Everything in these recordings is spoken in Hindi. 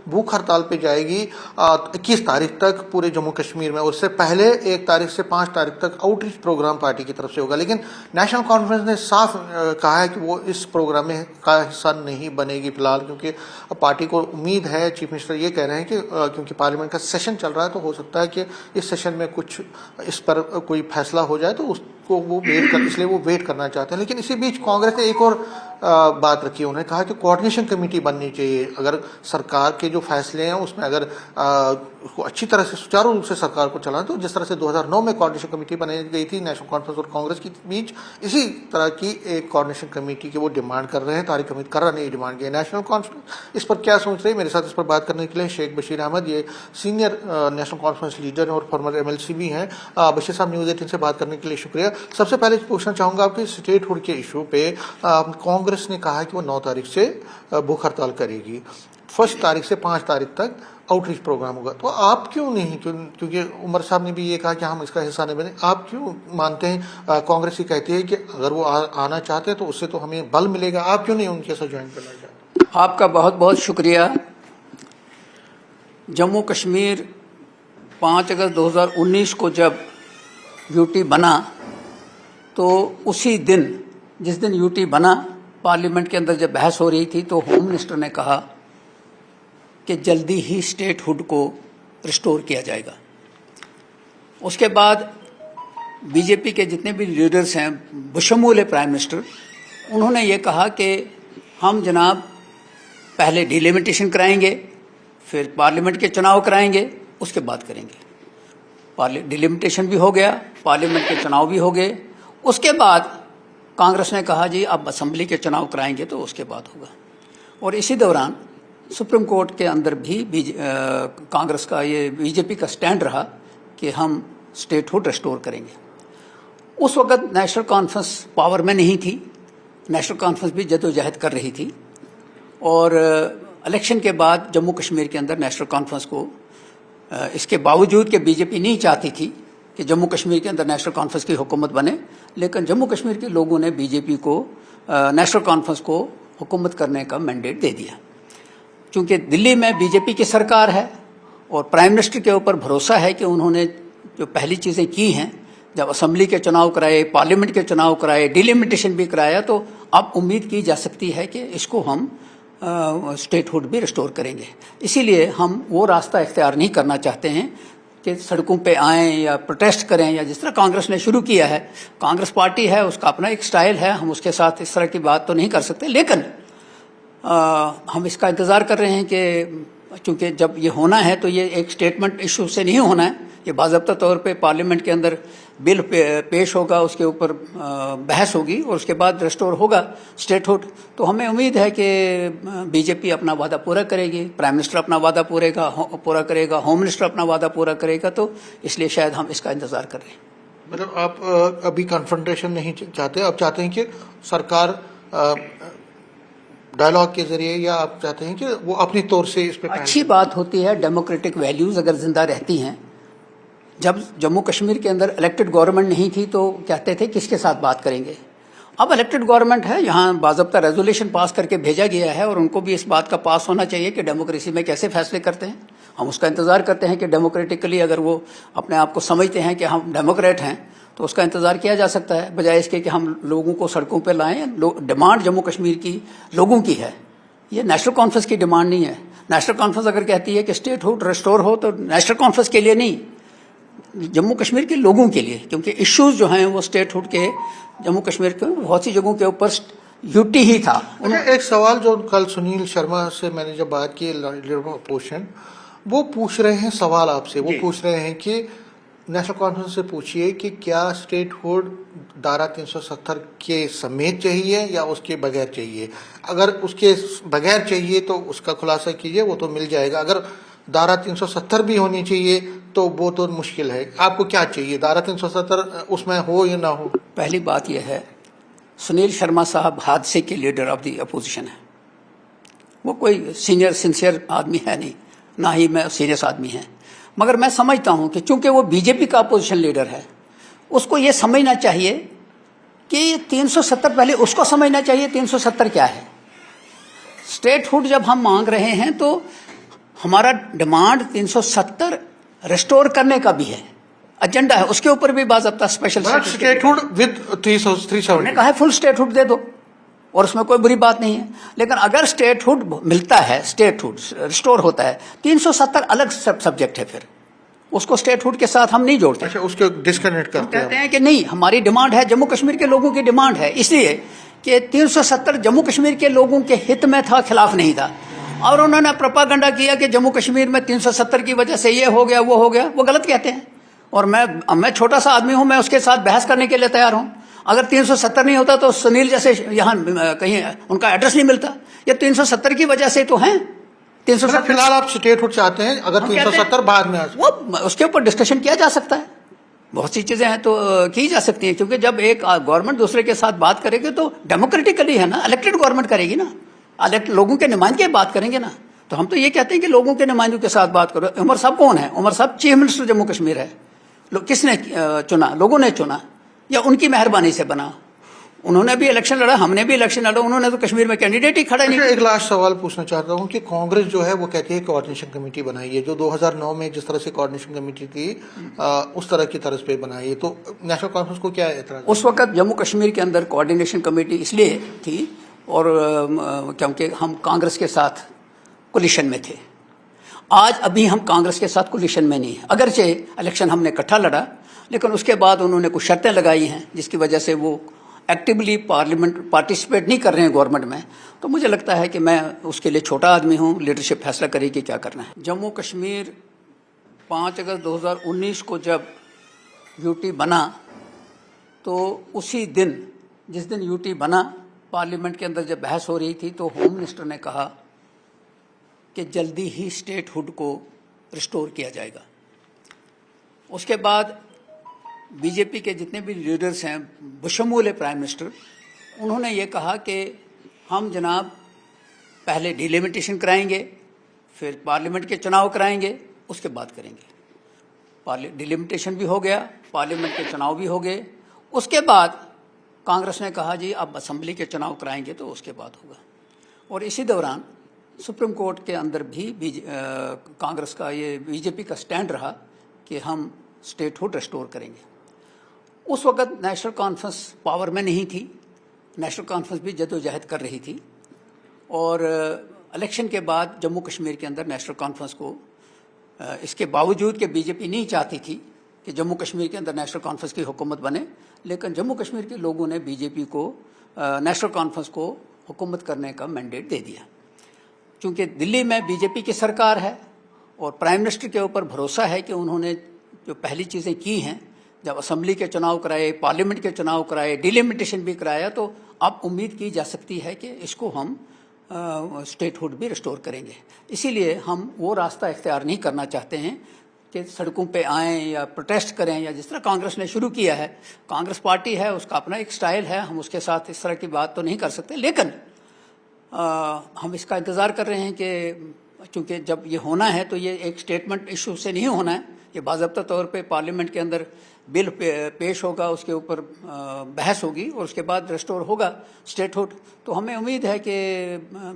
भूख हड़ताल पे जाएगी 21 तारीख तक पूरे जम्मू कश्मीर में। उससे पहले 1 तारीख से 5 तारीख तक आउटरीच प्रोग्राम पार्टी की तरफ से होगा, लेकिन नेशनल कॉन्फ्रेंस ने साफ कहा है कि वो इस प्रोग्राम में का हिस्सा नहीं बनेगी फिलहाल, क्योंकि पार्टी को उम्मीद है, चीफ मिनिस्टर ये कह रहे हैं कि क्योंकि पार्लियामेंट का सेशन चल रहा है तो हो सकता है कि इस सेशन में कुछ इस पर कोई फैसला हो जाए, तो उसको वो इसलिए वो वेट करना चाहते हैं। लेकिन इसी बीच कांग्रेस ने एक और बात रखी, उन्होंने कहा कि कोऑर्डिनेशन कमेटी बननी चाहिए। अगर सरकार के जो फैसले हैं उसमें अगर अच्छी तरह से सुचारू रूप से सरकार को चलाना, तो जिस तरह से 2009 में कोऑर्डिनेशन कमेटी बनाई गई थी नेशनल कॉन्फ्रेंस और कांग्रेस के बीच, इसी तरह की एक कोऑर्डिनेशन कमेटी की वो डिमांड कर रहे हैं। तारिक हमीद कर्रा ने ये डिमांड की है। नेशनल कॉन्फ्रेंस इस पर क्या सोच रही है, मेरे साथ इस पर बात करने के लिए शेख बशीर अहमद, ये सीनियर नेशनल कॉन्फ्रेंस लीडर और फॉर्मर MLC भी हैं। बशीर साहब, न्यूज़ 18 से बात करने के लिए शुक्रिया। सबसे पहले पूछना चाहूँगा आपके स्टेटहुड के इशू पे, कांग्रेस ने कहा है कि वो 9 तारीख से भूख हड़ताल करेगी, 1 तारीख से 5 तारीख तक आउटरीच प्रोग्राम होगा, तो आप क्यों नहीं, क्योंकि उमर साहब ने भी ये कहा कि हम इसका हिस्सा नहीं बने, आप क्यों मानते हैं, कांग्रेस ही कहती है कि अगर वो आना चाहते हैं तो उससे तो हमें बल मिलेगा, आप क्यों नहीं उनके साथ ज्वाइन करना चाहते? आपका बहुत बहुत शुक्रिया। जम्मू कश्मीर 5 अगस्त 2019 को जब यूटी बना, तो उसी दिन जिस दिन यूटी बना, पार्लियामेंट के अंदर जब बहस हो रही थी, तो होम मिनिस्टर ने कहा कि जल्दी ही स्टेटहुड को रिस्टोर किया जाएगा। उसके बाद बीजेपी के जितने भी लीडर्स हैं, बशमूल प्राइम मिनिस्टर, उन्होंने ये कहा कि हम जनाब पहले डिलिमिटेशन कराएंगे, फिर पार्लियामेंट के चुनाव कराएंगे, उसके बाद करेंगे। डिलिमिटेशन भी हो गया, पार्लियामेंट के चुनाव भी हो गए। उसके बाद कांग्रेस ने कहा जी अब असेंबली के चुनाव कराएंगे तो उसके बाद होगा। और इसी दौरान सुप्रीम कोर्ट के अंदर भी कांग्रेस का ये बीजेपी का स्टैंड रहा कि हम स्टेटहुड रिस्टोर करेंगे। उस वक्त नेशनल कॉन्फ्रेंस पावर में नहीं थी, नेशनल कॉन्फ्रेंस भी जदोजहद कर रही थी, और इलेक्शन के बाद जम्मू कश्मीर के अंदर नेशनल कॉन्फ्रेंस को इसके बावजूद कि बीजेपी नहीं चाहती थी कि जम्मू कश्मीर के अंदर नेशनल कॉन्फ्रेंस की हुकूमत बने, लेकिन जम्मू कश्मीर के लोगों ने बीजेपी को नेशनल कॉन्फ्रेंस को हुकूमत करने का मैंडेट दे दिया। चूंकि दिल्ली में बीजेपी की सरकार है और प्राइम मिनिस्टर के ऊपर भरोसा है कि उन्होंने जो पहली चीज़ें की हैं, जब असेंबली के चुनाव कराए, पार्लियामेंट के चुनाव कराए, डिलिमिटेशन भी कराया, तो अब उम्मीद की जा सकती है कि इसको हम स्टेटहुड भी रिस्टोर करेंगे। इसीलिए हम वो रास्ता इख्तियार नहीं करना चाहते हैं कि सड़कों पे आएँ या प्रोटेस्ट करें, या जिस तरह कांग्रेस ने शुरू किया है। कांग्रेस पार्टी है, उसका अपना एक स्टाइल है, हम उसके साथ इस तरह की बात तो नहीं कर सकते, लेकिन हम इसका इंतज़ार कर रहे हैं कि चूँकि जब ये होना है तो ये एक स्टेटमेंट इशू से नहीं होना है, ये बाज़ाब्ता तौर पे पार्लियामेंट के अंदर बिल पेश होगा, उसके ऊपर बहस होगी और उसके बाद रिस्टोर होगा स्टेटहुड। तो हमें उम्मीद है कि बीजेपी अपना वादा पूरा करेगी, प्राइम मिनिस्टर अपना वादा पूरा करेगा, होम मिनिस्टर अपना वादा पूरा करेगा, तो इसलिए शायद हम इसका इंतज़ार कर रहे हैं। मतलब आप अभी कन्फ्रंटेशन नहीं चाहते, आप चाहते हैं कि सरकार डायलॉग के जरिए, या आप चाहते हैं कि वो अपनी तौर से इस पर? अच्छी बात होती है, डेमोक्रेटिक वैल्यूज़ अगर जिंदा रहती हैं। जब जम्मू कश्मीर के अंदर इलेक्टेड गवर्नमेंट नहीं थी तो कहते थे किसके साथ बात करेंगे। अब इलेक्टेड गवर्नमेंट है, यहाँ बाज़ाब्ता रेजोल्यूशन पास करके भेजा गया है, और उनको भी इस बात का पास होना चाहिए कि डेमोक्रेसी में कैसे फैसले करते हैं। हम उसका इंतज़ार करते हैं कि डेमोक्रेटिकली अगर वो अपने आप को समझते हैं कि हम डेमोक्रेट हैं, तो उसका इंतज़ार किया जा सकता है, बजाय इसके कि हम लोगों को सड़कों पर लाएँ। डिमांड जम्मू कश्मीर की लोगों की है, ये नेशनल कॉन्फ्रेंस की डिमांड नहीं है। नेशनल कॉन्फ्रेंस अगर कहती है कि स्टेटहुड रिस्टोर हो, तो नेशनल कॉन्फ्रेंस के लिए नहीं, जम्मू कश्मीर के लोगों के लिए, क्योंकि इश्यूज जो हैं वो स्टेटहुड के जम्मू कश्मीर के बहुत सी जगहों के ऊपर यूटी ही था। एक सवाल जो कल सुनील शर्मा से मैंने जब बात की, लीडर ऑफ अपोजिशन, वो पूछ रहे हैं सवाल आपसे, वो पूछ रहे हैं कि नेशनल कॉन्फ्रेंस से पूछिए कि क्या स्टेटहुड धारा 370 के समेत चाहिए या उसके बगैर चाहिए। अगर उसके बगैर चाहिए तो उसका खुलासा कीजिए, वो तो मिल जाएगा। अगर धारा 370 भी होनी चाहिए तो वो तो मुश्किल है। आपको क्या चाहिए, धारा 370 उसमें हो या ना हो? पहली बात यह है, सुनील शर्मा साहब हादसे के लीडर ऑफ द अपोजिशन है, वो कोई सीनियर सिंसियर आदमी है नहीं, ना ही मैं सीरियस आदमी है। मगर मैं समझता हूं कि चूंकि वो बीजेपी का अपोजिशन लीडर है, उसको ये समझना चाहिए कि 370, पहले उसको समझना चाहिए 370 क्या है। स्टेटहुड जब हम मांग रहे हैं तो हमारा डिमांड 370 रिस्टोर करने का भी है, एजेंडा है, उसके ऊपर भी बाज़ाब्ता स्पेशल स्टेटहुड विद 370 हमने कहा है फुल स्टेटहुड दे दो, और उसमें कोई बुरी बात नहीं है। लेकिन अगर स्टेटहुड मिलता है, स्टेटहुड रिस्टोर होता है, 370 अलग सब्जेक्ट है, फिर उसको स्टेटहुड के साथ हम नहीं जोड़ते। अच्छा, उसको डिस्कनेक्ट हम करते कहते हैं कि नहीं, हमारी डिमांड है, जम्मू कश्मीर के लोगों की डिमांड है, इसलिए कि 370 जम्मू कश्मीर के लोगों के हित में था, खिलाफ नहीं था। और उन्होंने प्रोपागेंडा किया कि जम्मू कश्मीर में 370 की वजह से ये हो गया, वो हो गया, वो गलत कहते हैं। और मैं छोटा सा आदमी हूं, मैं उसके साथ बहस करने के लिए तैयार हूं। अगर 370 नहीं होता तो सुनील जैसे यहाँ कहीं उनका एड्रेस नहीं मिलता। ये 370 की वजह से तो हैं। 370 फिलहाल आप स्टेटहुड चाहते हैं, अगर 370 बाद में वो उसके ऊपर डिस्कशन किया जा सकता है। बहुत सी चीजें हैं तो की जा सकती हैं, क्योंकि जब एक गवर्नमेंट दूसरे के साथ बात करेगी तो डेमोक्रेटिकली है ना, इलेक्टेड गवर्नमेंट करेगी ना, लोगों के नुमाइंदे बात करेंगे ना। तो हम तो ये कहते हैं कि लोगों के नुमाइंदों के साथ बात करो। उमर साहब कौन है? उमर साहब चीफ मिनिस्टर जम्मू कश्मीर है। किसने चुना? लोगों ने चुना या उनकी मेहरबानी से बना? उन्होंने भी इलेक्शन लड़ा, हमने भी इलेक्शन लड़ा, उन्होंने तो कश्मीर में कैंडिडेट ही खड़ा नहीं। एक लास्ट सवाल पूछना चाहता हूं कि कांग्रेस जो है वो कहती है कोऑर्डिनेशन कमेटी बनाई है, जो 2009 में जिस तरह से कोऑर्डिनेशन कमेटी थी उस तरह की तरह पे बनाई है, तो नेशनल कॉन्फ्रेंस को क्या एतराज? उस वक्त जम्मू कश्मीर के अंदर कोऑर्डिनेशन कमेटी इसलिए थी और क्योंकि हम कांग्रेस के साथ कोलिशन में थे। आज अभी हम कांग्रेस के साथ कोलिशन में नहीं है, अगरचे इलेक्शन हमने इकट्ठा लड़ा, लेकिन उसके बाद उन्होंने कुछ शर्तें लगाई हैं जिसकी वजह से वो एक्टिवली पार्टिसिपेट नहीं कर रहे हैं गवर्नमेंट में। तो मुझे लगता है कि मैं उसके लिए छोटा आदमी हूं, लीडरशिप फैसला करेगी क्या करना है। जम्मू कश्मीर 5 अगस्त 2019 को जब यूटी बना, तो उसी दिन, जिस दिन यूटी बना, पार्लियामेंट के अंदर जब बहस हो रही थी तो होम मिनिस्टर ने कहा कि जल्दी ही स्टेटहुड को रिस्टोर किया जाएगा। उसके बाद बीजेपी के जितने भी लीडर्स हैं, बशमूल प्राइम मिनिस्टर, उन्होंने ये कहा कि हम जनाब पहले डिलिमिटेशन कराएंगे, फिर पार्लियामेंट के चुनाव कराएंगे, उसके बाद करेंगे। डिलिमिटेशन भी हो गया, पार्लियामेंट के चुनाव भी हो गए। उसके बाद कांग्रेस ने कहा जी अब असेंबली के चुनाव कराएंगे तो उसके बाद होगा। और इसी दौरान सुप्रीम कोर्ट के अंदर भी कांग्रेस का, ये बीजेपी का स्टैंड रहा कि हम स्टेटहुड रिस्टोर करेंगे। उस वक्त नेशनल कॉन्फ्रेंस पावर में नहीं थी, नेशनल कॉन्फ्रेंस भी जदोजहद कर रही थी। और इलेक्शन के बाद जम्मू कश्मीर के अंदर नेशनल कॉन्फ्रेंस को, इसके बावजूद कि बीजेपी नहीं चाहती थी कि जम्मू कश्मीर के अंदर नेशनल कॉन्फ्रेंस की हुकूमत बने, लेकिन जम्मू कश्मीर के लोगों ने बीजेपी को नेशनल कॉन्फ्रेंस को हुकूमत करने का मैंडेट दे दिया। चूँकि दिल्ली में बीजेपी की सरकार है और प्राइम मिनिस्टर के ऊपर भरोसा है कि उन्होंने जो पहली चीज़ें की हैं, जब असेंबली के चुनाव कराए, पार्लियामेंट के चुनाव कराए, डिलिमिटेशन भी कराया, तो अब उम्मीद की जा सकती है कि इसको हम स्टेटहुड भी रिस्टोर करेंगे। इसीलिए हम वो रास्ता इख्तियार नहीं करना चाहते हैं कि सड़कों पे आएँ या प्रोटेस्ट करें, या जिस तरह कांग्रेस ने शुरू किया है। कांग्रेस पार्टी है, उसका अपना एक स्टाइल है, हम उसके साथ इस तरह की बात तो नहीं कर सकते। लेकिन हम इसका इंतज़ार कर रहे हैं कि चूँकि जब ये होना है तो ये एक स्टेटमेंट इशू से नहीं होना है, ये बाज़ाब्ता तौर पे पार्लियामेंट के अंदर बिल पेश होगा, उसके ऊपर बहस होगी और उसके बाद रिस्टोर होगा स्टेटहुड। तो हमें उम्मीद है कि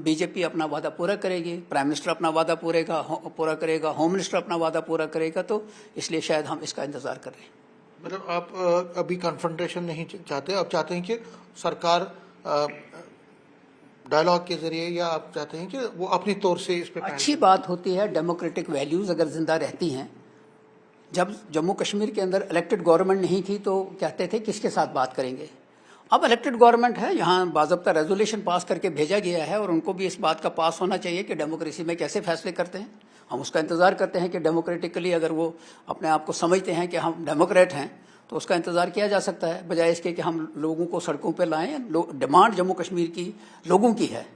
बीजेपी अपना वादा पूरा करेगी, प्राइम मिनिस्टर अपना वादा पूरा करेगा, होम मिनिस्टर अपना वादा पूरा करेगा। तो इसलिए शायद हम इसका इंतज़ार कर रहे हैं। मतलब आप अभी कन्फ्रंटेशन नहीं चाहते, आप चाहते हैं कि सरकार डायलॉग के जरिए, या आप चाहते हैं कि वो अपनी तौर से इस पे? अच्छी बात होती है, डेमोक्रेटिक वैल्यूज़ अगर जिंदा रहती हैं। जब जम्मू कश्मीर के अंदर इलेक्टेड गवर्नमेंट नहीं थी तो कहते थे किसके साथ बात करेंगे। अब इलेक्टेड गवर्नमेंट है, यहाँ बाज़ाब्ता रेजोल्यूशन पास करके भेजा गया है और उनको भी इस बात का पास होना चाहिए कि डेमोक्रेसी में कैसे फैसले करते हैं। हम उसका इंतज़ार करते हैं कि डेमोक्रेटिकली अगर वो अपने आप को समझते हैं कि हम डेमोक्रेट हैं तो उसका इंतज़ार किया जा सकता है, बजाय इसके कि हम लोगों को सड़कों पर लाएँ। डिमांड जम्मू कश्मीर की लोगों की है,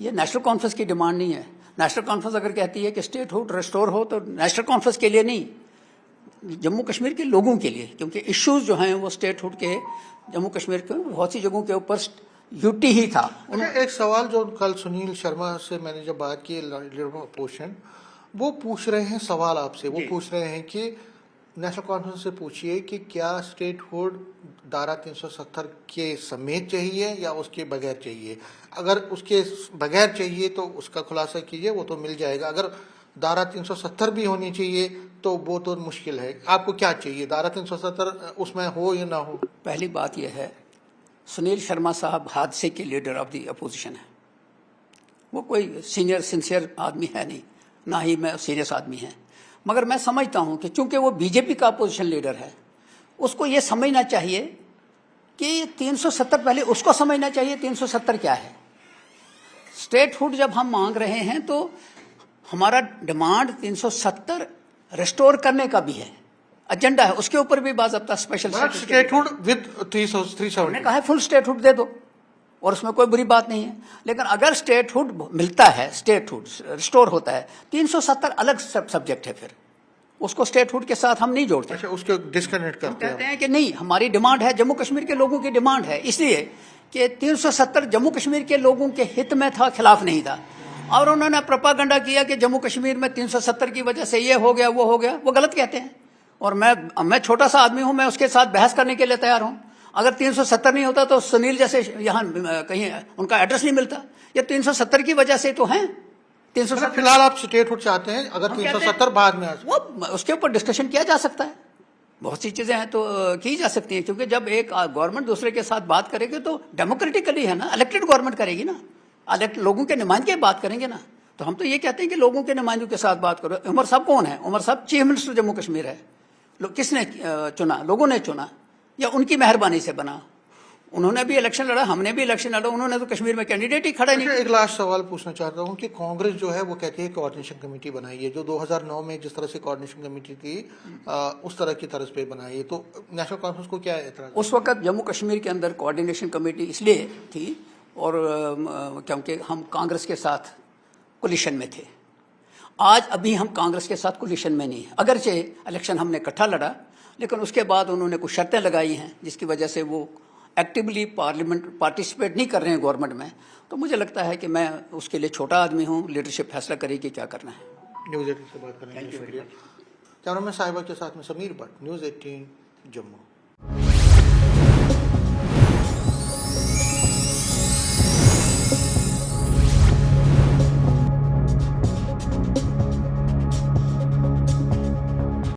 ये नेशनल कॉन्फ्रेंस की डिमांड नहीं है। नेशनल कॉन्फ्रेंस अगर कहती है कि स्टेटहुड रिस्टोर हो तो नेशनल कॉन्फ्रेंस के लिए नहीं, जम्मू कश्मीर के लोगों के लिए, क्योंकि इश्यूज जो हैं वो स्टेटहुड के जम्मू कश्मीर के बहुत सी जगहों के ऊपर यूटी ही था। एक सवाल जो कल सुनील शर्मा से मैंने जब बात की, लीडर ऑफ अपोजिशन, वो पूछ रहे हैं सवाल आपसे, वो पूछ रहे हैं कि नेशनल कॉन्फ्रेंस से पूछिए कि क्या स्टेटहुड धारा 370 के समेत चाहिए या उसके बगैर चाहिए। अगर उसके बगैर चाहिए तो उसका खुलासा कीजिए, वो तो मिल जाएगा। अगर धारा 370 भी होनी चाहिए, तो वो तो मुश्किल है। आपको क्या चाहिए, धारा 370 उसमें हो या ना हो? पहली बात यह है, सुनील शर्मा साहब हादसे के लीडर ऑफ द अपोजिशन है। वो कोई सीनियर सिंसियर आदमी है नहीं, ना ही मैं सीरियस आदमी है। मगर मैं समझता हूं कि चूंकि वो बीजेपी का अपोजिशन लीडर है, उसको ये समझना चाहिए कि 370 पहले उसको समझना चाहिए 370 क्या है। स्टेटहुड जब हम मांग रहे हैं तो हमारा डिमांड 370 रिस्टोर करने का भी है, एजेंडा है, उसके ऊपर भी बाज़ाब्ता स्पेशल स्टेटहुड विद 370 हमने कहा है फुल स्टेटहुड दे दो, और उसमें कोई बुरी बात नहीं है। लेकिन अगर स्टेटहुड मिलता है, स्टेटहुड रिस्टोर होता है, 370 अलग सब्जेक्ट है, फिर उसको स्टेटहुड के साथ हम नहीं जोड़ते। अच्छा, उसको डिस्कनेक्ट करते कहते हैं कि नहीं, हमारी डिमांड है, जम्मू कश्मीर के लोगों की डिमांड है, इसलिए कि 370 जम्मू कश्मीर के लोगों के हित में था, खिलाफ नहीं था। और उन्होंने प्रोपागेंडा किया कि जम्मू कश्मीर में 370 की वजह से ये हो गया, वो हो गया। वो गलत कहते हैं, और मैं छोटा सा आदमी हूं, मैं उसके साथ बहस करने के लिए तैयार हूं। अगर 370 नहीं होता तो सुनील जैसे यहाँ कहीं उनका एड्रेस नहीं मिलता। ये 370 की वजह से तो है। 370 फिलहाल आप स्टेटहुड चाहते हैं, अगर 370 बाद में वो उसके ऊपर डिस्कशन किया जा सकता है। बहुत सी चीजें हैं तो की जा सकती हैं, क्योंकि जब एक गवर्नमेंट दूसरे के साथ बात करेगी तो डेमोक्रेटिकली है ना, इलेक्टेड गवर्नमेंट करेगी ना, लोगों के नुमाइंदे बात करेंगे ना। तो हम तो ये कहते हैं कि लोगों के नुमाइंदों के साथ बात करो। उमर साहब कौन है? उमर साहब चीफ मिनिस्टर जम्मू कश्मीर है। किसने चुना? लोगों ने चुना, या उनकी मेहरबानी से बना? उन्होंने भी इलेक्शन लड़ा, हमने भी इलेक्शन लड़ा, उन्होंने तो कश्मीर में कैंडिडेट ही खड़ा नहीं। एक लास्ट सवाल पूछना चाहता हूँ कि कांग्रेस जो है वो कहती है कोऑर्डिनेशन कमेटी बनाई है, जो 2009 में जिस तरह से कोऑर्डिनेशन कमेटी थी उस तरह की तर्ज पे बनाई है, तो नेशनल कॉन्फ्रेंस को क्या एतराज? उस वक्त जम्मू कश्मीर के अंदर कोऑर्डिनेशन कमेटी इसलिए थी और क्योंकि हम कांग्रेस के साथ कोलिशन में थे। आज अभी हम कांग्रेस के साथ कोलिशन में नहीं है, अगरचे इलेक्शन हमने इकट्ठा लड़ा, लेकिन उसके बाद उन्होंने कुछ शर्तें लगाई हैं जिसकी वजह से वो एक्टिवली पार्टिसिपेट नहीं कर रहे हैं गवर्नमेंट में। तो मुझे लगता है कि मैं उसके लिए छोटा आदमी हूँ, लीडरशिप फैसला करेगी क्या करना है। न्यूज़ 18 से बात करेंगे। शुक्रिया। कैमरामैन साहिबा के साथ में समीर भट्ट, न्यूज़ 18 जम्मू।